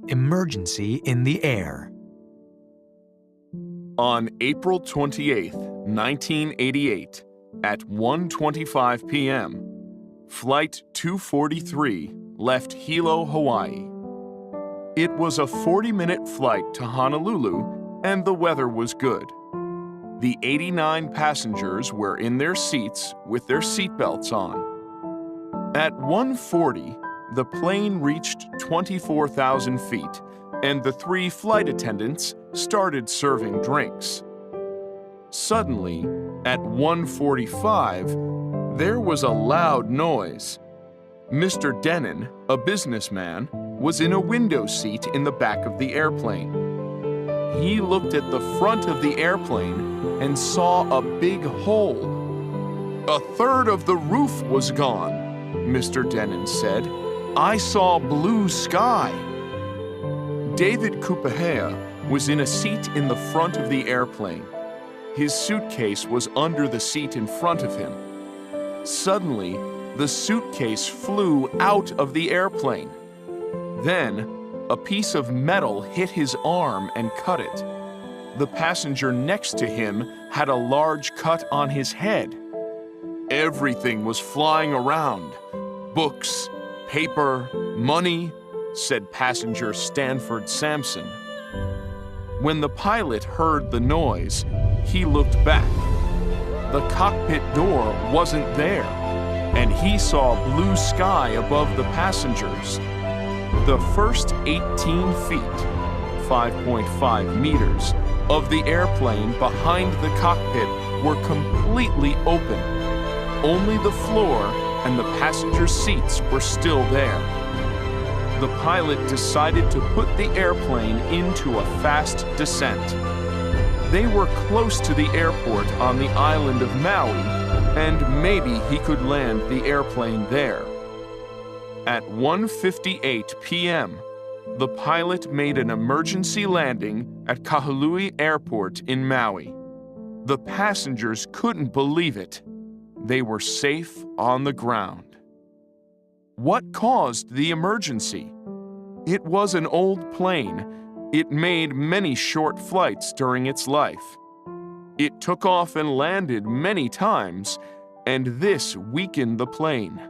Emergency in the air. On April 28, 1988, at 1:25 p.m., Flight 243 left Hilo, Hawaii. It was a 40-minute flight to Honolulu, and the weather was good. The 89 passengers were in their seats with their seatbelts on. At 1:40, the plane reached 24,000 feet, and the three flight attendants started serving drinks. Suddenly, at 1:45, there was a loud noise. Mr. Denon, a businessman, was in a window seat in the back of the airplane. He looked at the front of the airplane and saw a big hole. "A third of the roof was gone," Mr. Denon said. "I saw blue sky." David Kupahea was in a seat in the front of the airplane. His suitcase was under the seat in front of him. Suddenly, the suitcase flew out of the airplane. Then, a piece of metal hit his arm and cut it. The passenger next to him had a large cut on his head. Everything was flying around. Books, paper, money, said passenger Stanford Sampson. When the pilot heard the noise, he looked back. The cockpit door wasn't there, and he saw blue sky above the passengers. The first 18 feet, 5.5 meters, of the airplane behind the cockpit were completely open. Only the floor and the passenger seats were still there. The pilot decided to put the airplane into a fast descent. They were close to the airport on the island of Maui, and maybe he could land the airplane there. At 1:58 p.m., the pilot made an emergency landing at Kahului Airport in Maui. The passengers couldn't believe it. They were safe on the ground. What caused the emergency? It was an old plane. It made many short flights during its life. It took off and landed many times, and this weakened the plane.